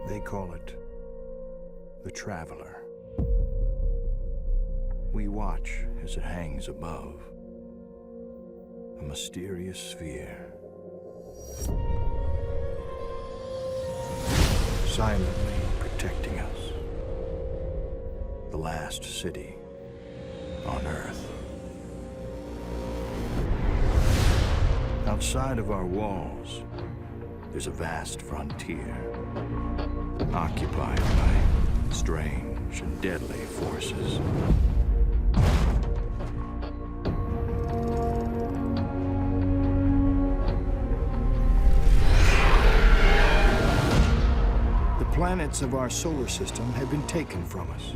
They call it the Traveler. We watch as it hangs above, a mysterious sphere, silently protecting us. The last city on Earth. Outside of our walls, there's a vast frontier, occupied by strange and deadly forces. The planets of our solar system have been taken from us,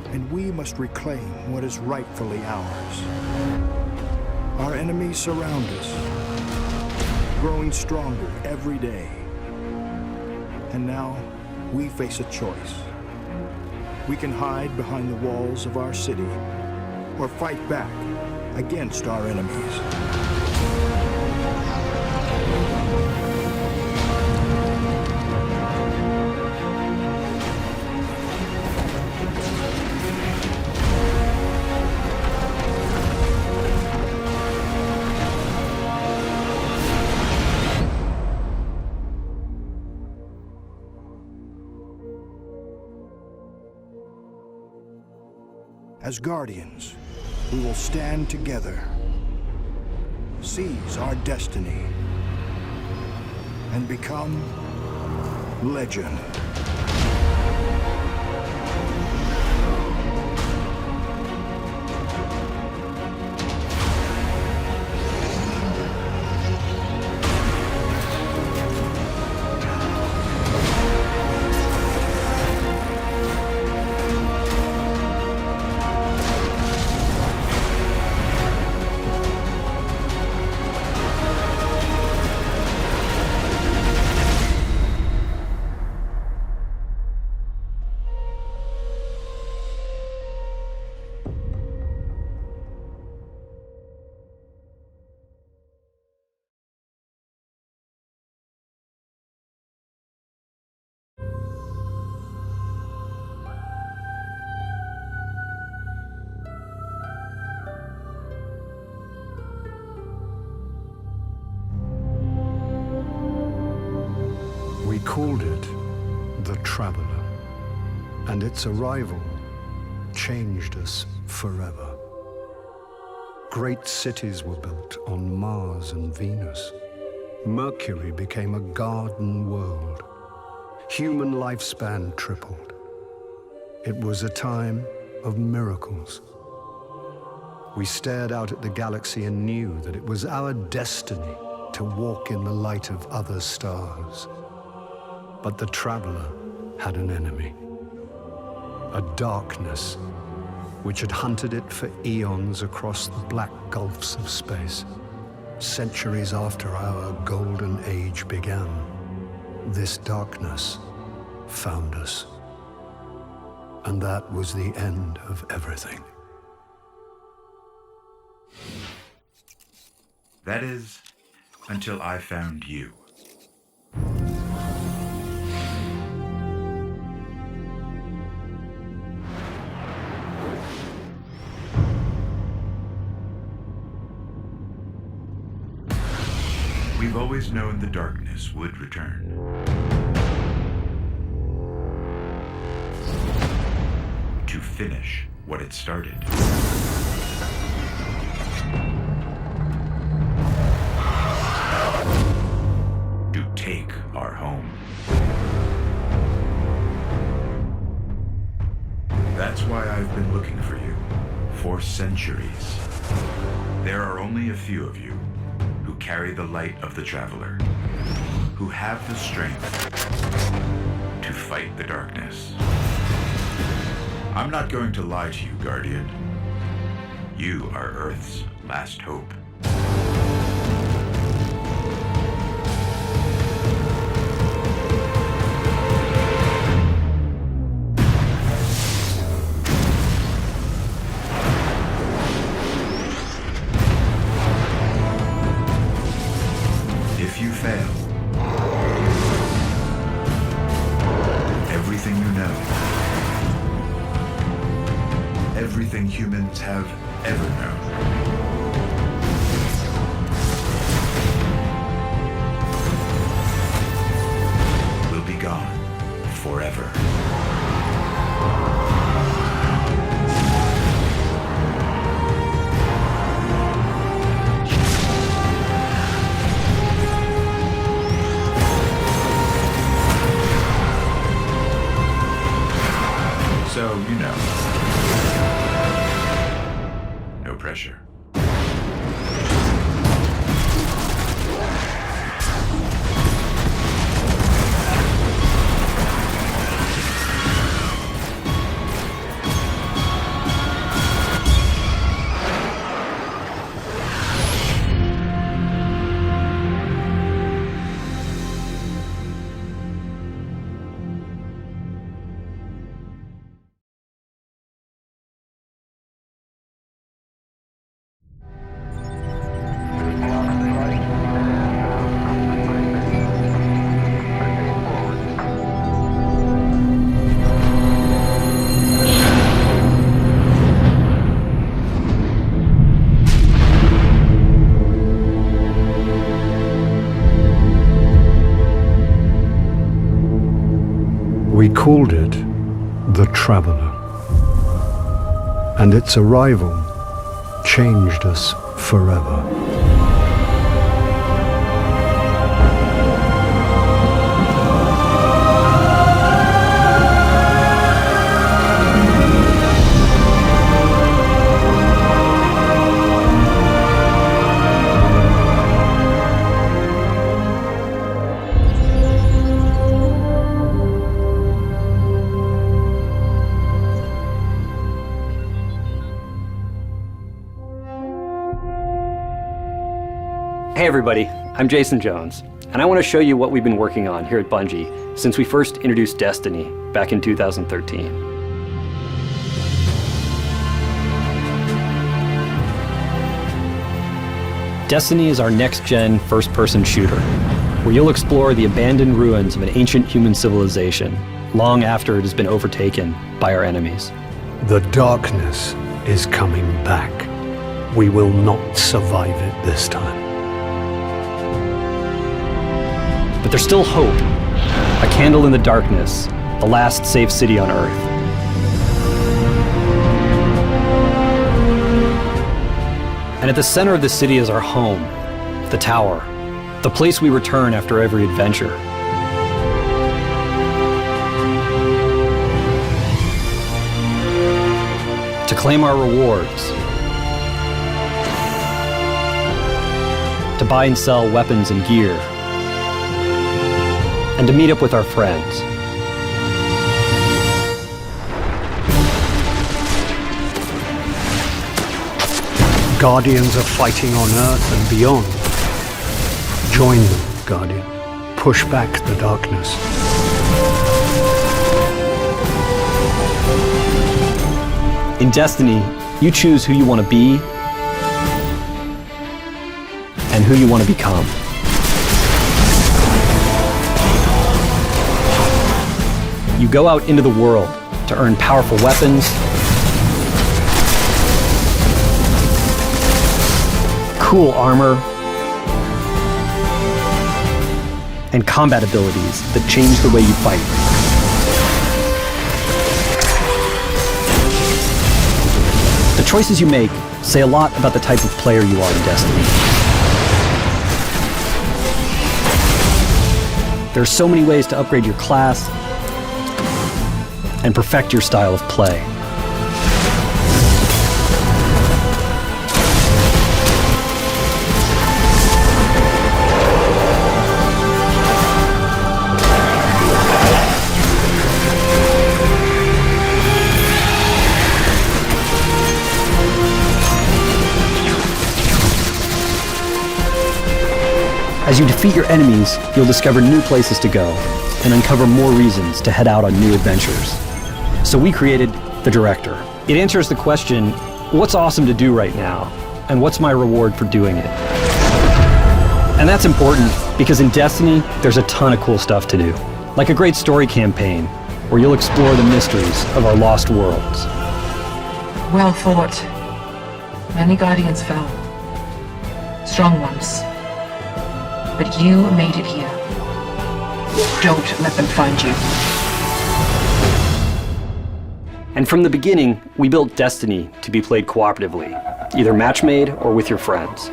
and we must reclaim what is rightfully ours. Our enemies surround us, growing stronger every day. And now, we face a choice. We can hide behind the walls of our city, or fight back against our enemies. As guardians, we will stand together, seize our destiny, and become legend. We called it the Traveler, and its arrival changed us forever. Great cities were built on Mars and Venus. Mercury became a garden world. Human lifespan tripled. It was a time of miracles. We stared out at the galaxy and knew that it was our destiny to walk in the light of other stars. But the Traveler had an enemy, a darkness which had hunted it for eons across the black gulfs of space. Centuries after our golden age began, this darkness found us. And that was the end of everything. That is, until I found you. We've always known the darkness would return. To finish what it started. To take our home. That's why I've been looking for you for centuries. There are only a few of you who carry the light of the Traveler, who have the strength to fight the darkness. I'm not going to lie to you, Guardian. You are Earth's last hope. If you fail, humans have ever known. Will be gone forever. So, you know, no pressure. We called it the Traveler, and its arrival changed us forever. Hey everybody, I'm Jason Jones, and I want to show you what we've been working on here at Bungie since we first introduced Destiny back in 2013. Destiny is our next-gen first-person shooter, where you'll explore the abandoned ruins of an ancient human civilization long after it has been overtaken by our enemies. The darkness is coming back. We will not survive it this time. But there's still hope. A candle in the darkness, the last safe city on Earth. And at the center of the city is our home, the Tower, the place we return after every adventure. To claim our rewards. To buy and sell weapons and gear. And to meet up with our friends. Guardians are fighting on Earth and beyond. Join them, Guardian. Push back the darkness. In Destiny, you choose who you want to be and who you want to become. You go out into the world to earn powerful weapons, cool armor, and combat abilities that change the way you fight. The choices you make say a lot about the type of player you are in Destiny. There are so many ways to upgrade your class and perfect your style of play. As you defeat your enemies, you'll discover new places to go and uncover more reasons to head out on new adventures. So we created the Director. It answers the question, what's awesome to do right now? And what's my reward for doing it? And that's important because in Destiny, there's a ton of cool stuff to do. Like a great story campaign, where you'll explore the mysteries of our lost worlds. Well fought. Many Guardians fell. Strong ones. But you made it here. Don't let them find you. And from the beginning, we built Destiny to be played cooperatively, either match-made or with your friends.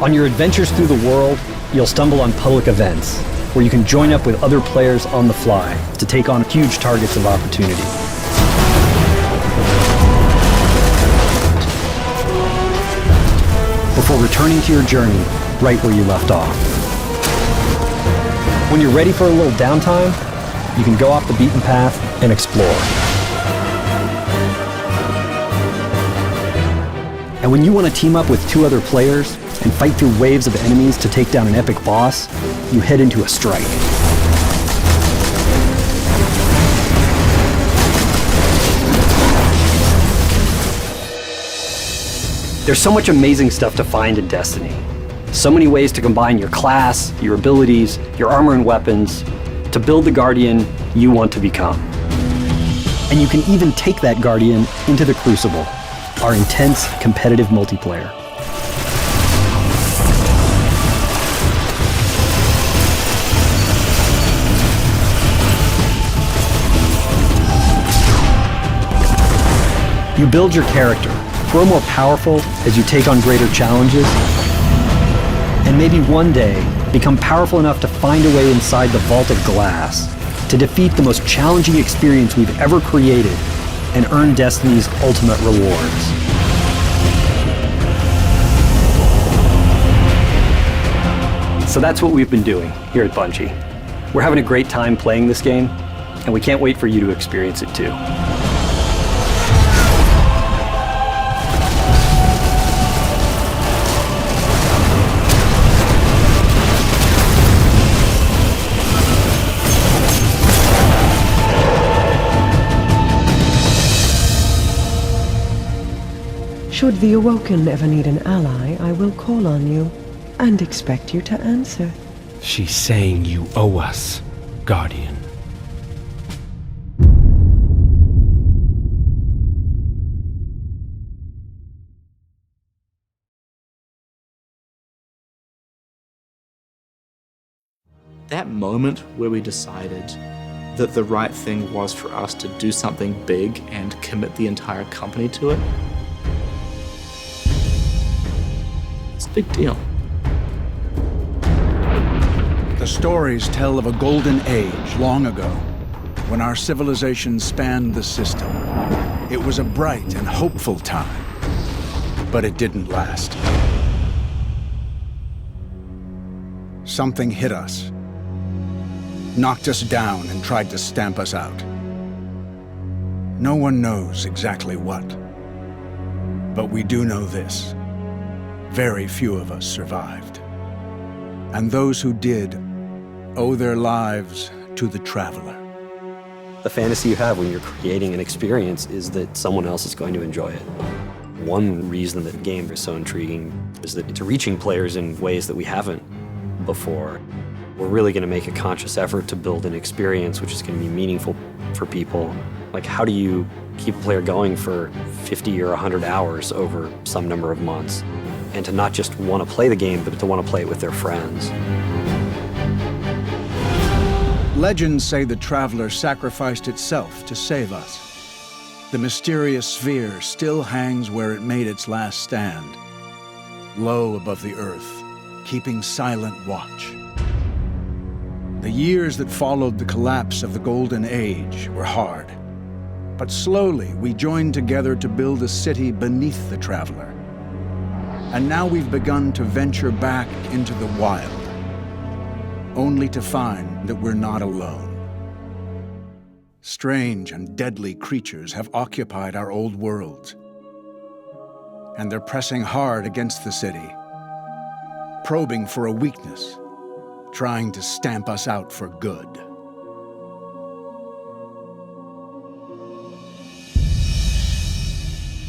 On your adventures through the world, you'll stumble on public events where you can join up with other players on the fly to take on huge targets of opportunity. Before returning to your journey right where you left off. When you're ready for a little downtime, you can go off the beaten path and explore. And when you want to team up with 2 other players and fight through waves of enemies to take down an epic boss, you head into a strike. There's so much amazing stuff to find in Destiny. So many ways to combine your class, your abilities, your armor and weapons to build the Guardian you want to become. And you can even take that Guardian into the Crucible, our intense competitive multiplayer. You build your character, grow more powerful as you take on greater challenges, and maybe one day become powerful enough to find a way inside the Vault of Glass to defeat the most challenging experience we've ever created and earn Destiny's ultimate rewards. So that's what we've been doing here at Bungie. We're having a great time playing this game, and we can't wait for you to experience it too. Should the Awoken ever need an ally, I will call on you and expect you to answer. She's saying you owe us, Guardian. That moment where we decided that the right thing was for us to do something big and commit the entire company to it, it's a big deal. The stories tell of a golden age long ago, when our civilization spanned the system. It was a bright and hopeful time, but it didn't last. Something hit us, knocked us down and tried to stamp us out. No one knows exactly what, but we do know this. Very few of us survived. And those who did owe their lives to the Traveler. The fantasy you have when you're creating an experience is that someone else is going to enjoy it. One reason that the game is so intriguing is that it's reaching players in ways that we haven't before. We're really going to make a conscious effort to build an experience which is going to be meaningful for people. Like, how do you keep a player going for 50 or 100 hours over some number of months? And to not just want to play the game, but to want to play it with their friends. Legends say the Traveler sacrificed itself to save us. The mysterious sphere still hangs where it made its last stand, low above the earth, keeping silent watch. The years that followed the collapse of the Golden Age were hard, but slowly we joined together to build a city beneath the Traveler. And now we've begun to venture back into the wild, only to find that we're not alone. Strange and deadly creatures have occupied our old worlds, and they're pressing hard against the city, probing for a weakness, trying to stamp us out for good.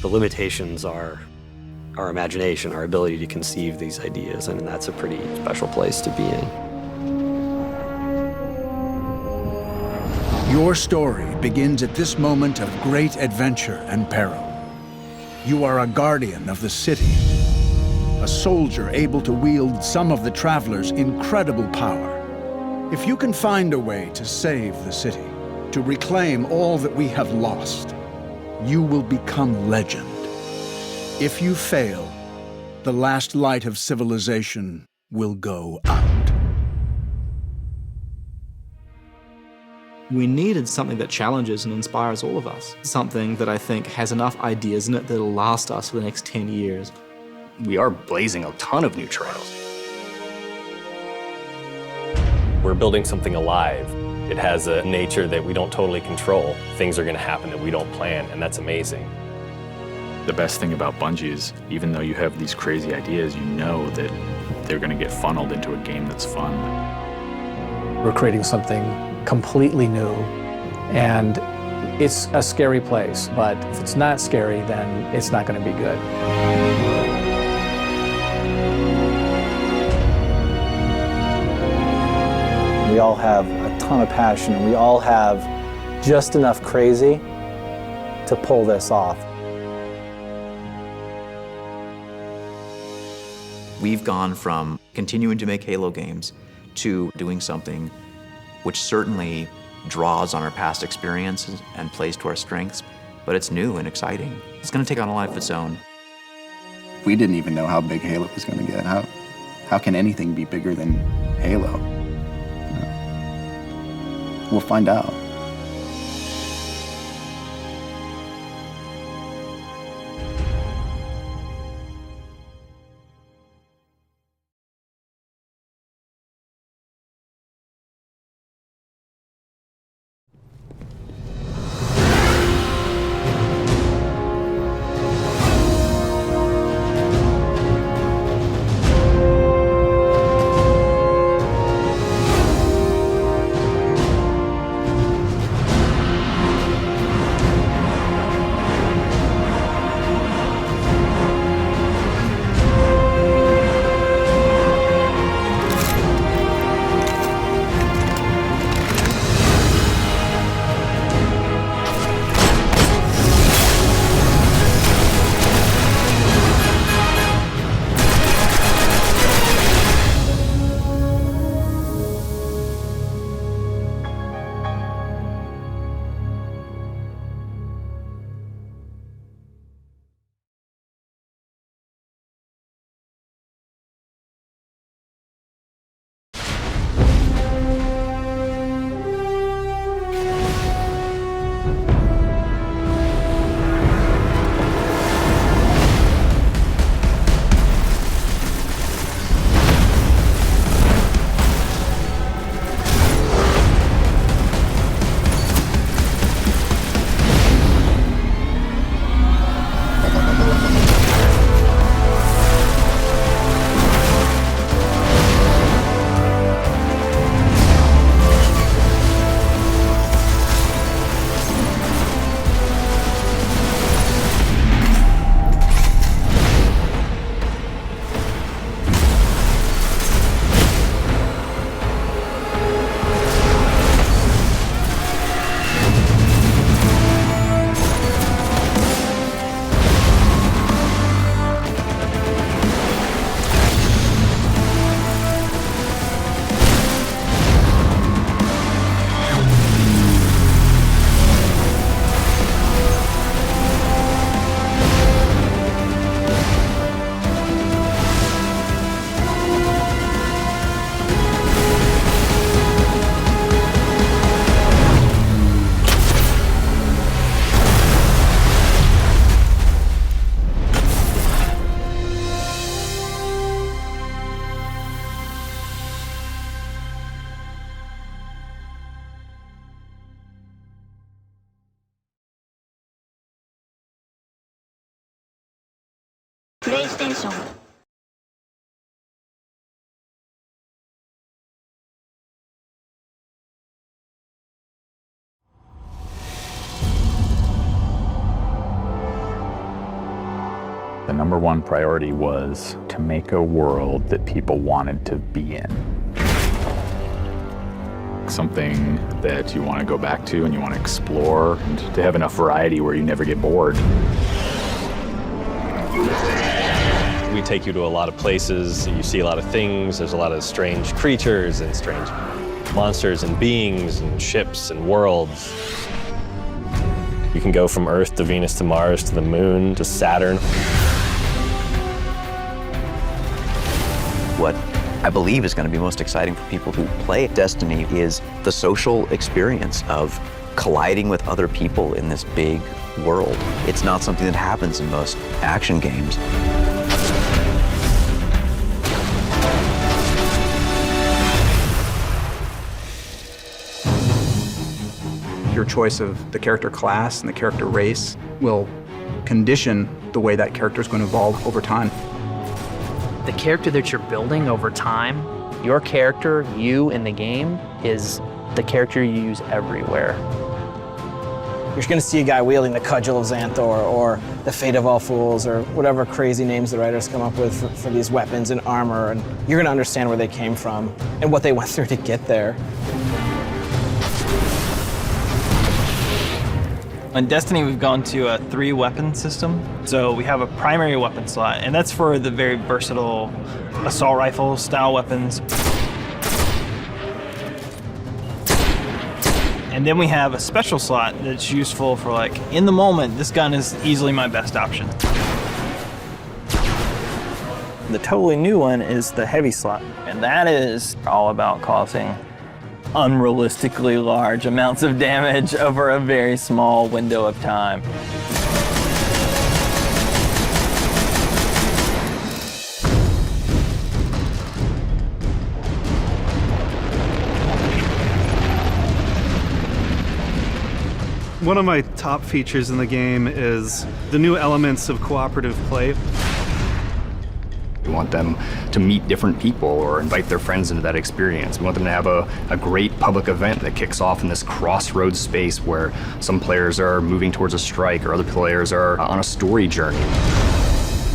The limitations are our imagination, our ability to conceive these ideas, and that's a pretty special place to be in. Your story begins at this moment of great adventure and peril. You are a guardian of the city, a soldier able to wield some of the Traveler's incredible power. If you can find a way to save the city, to reclaim all that we have lost, you will become legend. If you fail, the last light of civilization will go out. We needed something that challenges and inspires all of us. Something that I think has enough ideas in it that'll last us for the next 10 years. We are blazing a ton of new trails. We're building something alive. It has a nature that we don't totally control. Things are going to happen that we don't plan, and that's amazing. The best thing about Bungie is, even though you have these crazy ideas, you know that they're going to get funneled into a game that's fun. We're creating something completely new, and it's a scary place, but if it's not scary, then it's not going to be good. We all have a ton of passion, and we all have just enough crazy to pull this off. We've gone from continuing to make Halo games to doing something which certainly draws on our past experiences and plays to our strengths, but it's new and exciting. It's going to take on a life of its own. We didn't even know how big Halo was going to get. How can anything be bigger than Halo? We'll find out. PlayStation. The number one priority was to make a world that people wanted to be in. something that you want to go back to and you want to explore, and to have enough variety where you never get bored. We take you to a lot of places, you see a lot of things, there's a lot of strange creatures and strange monsters and beings and ships and worlds. You can go from Earth to Venus to Mars to the Moon to Saturn. What I believe is going to be most exciting for people who play Destiny is the social experience of colliding with other people in this big world. It's not something that happens in most action games. Your choice of the character class and the character race will condition the way that character is going to evolve over time. The character that you're building over time, your character, you in the game, is the character you use everywhere. You're going to see a guy wielding the Cudgel of Xanthor or the Fate of All Fools or whatever crazy names the writers come up with for these weapons and armor, and you're going to understand where they came from and what they went through to get there. In Destiny, we've gone to a 3-weapon system. So we have a primary weapon slot, and that's for the very versatile assault rifle style weapons. And then we have a special slot that's useful for, like, in the moment, this gun is easily my best option. The totally new one is the heavy slot, and that is all about causing unrealistically large amounts of damage over a very small window of time. One of my top features in the game is the new elements of cooperative play. We want them to meet different people or invite their friends into that experience. We want them to have a great public event that kicks off in this crossroads space where some players are moving towards a strike or other players are on a story journey.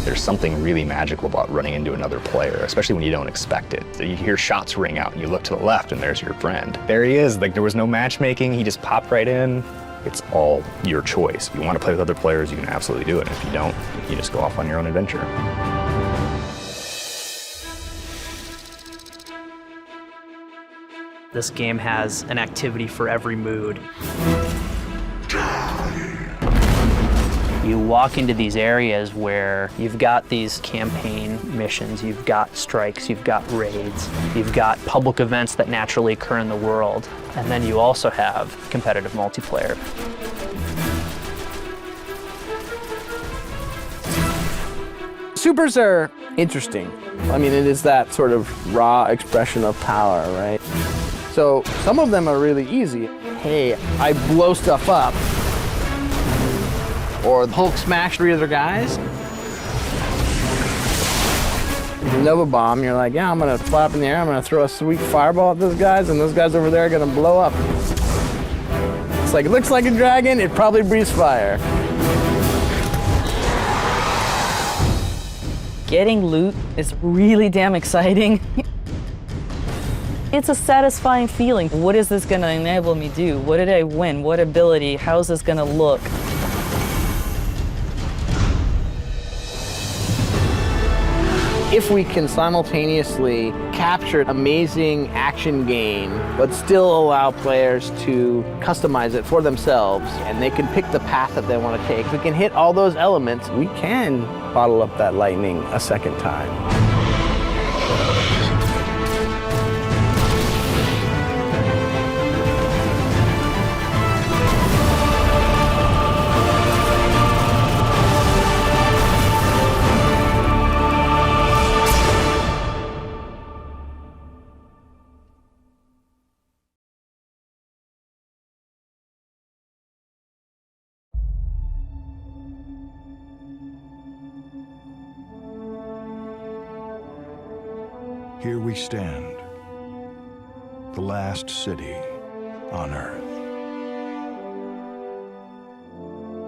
There's something really magical about running into another player, especially when you don't expect it. So you hear shots ring out and you look to the left and there's your friend. There he is, like there was no matchmaking, he just popped right in. It's all your choice. If you want to play with other players, you can absolutely do it. If you don't, you just go off on your own adventure. This game has an activity for every mood. You walk into these areas where you've got these campaign missions, you've got strikes, you've got raids, you've got public events that naturally occur in the world, and then you also have competitive multiplayer. Supers are interesting. I mean, it is that sort of raw expression of power, right? So some of them are really easy. Hey, I blow stuff up. Or Hulk smashed 3 other guys. Nova Bomb, you're like, yeah, I'm gonna fly up in the air, I'm gonna throw a sweet fireball at those guys, and those guys over there are gonna blow up. It's like, it looks like a dragon, it probably breathes fire. Getting loot is really damn exciting. It's a satisfying feeling. What is this gonna enable me to do? What did I win? What ability? How's this gonna look? If we can simultaneously capture amazing action game, but still allow players to customize it for themselves, and they can pick the path that they want to take, if we can hit all those elements, we can bottle up that lightning a second time. Here we stand, the last city on Earth.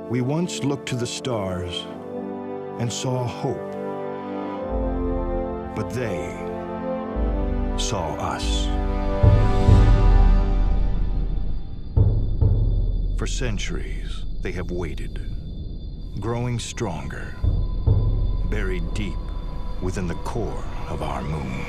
We once looked to the stars and saw hope, but they saw us. For centuries, they have waited, growing stronger, buried deep within the core of our moon.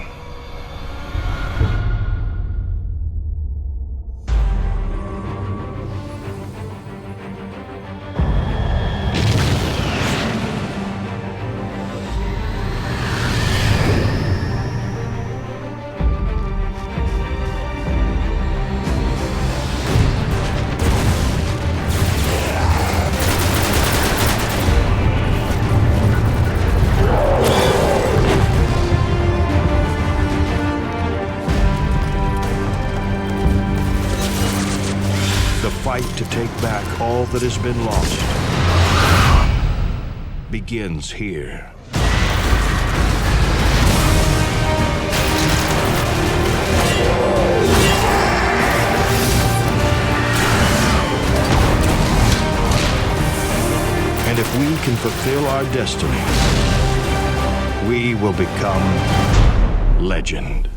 The fight to take back all that has been lost begins here. And if we can fulfill our destiny, we will become legend.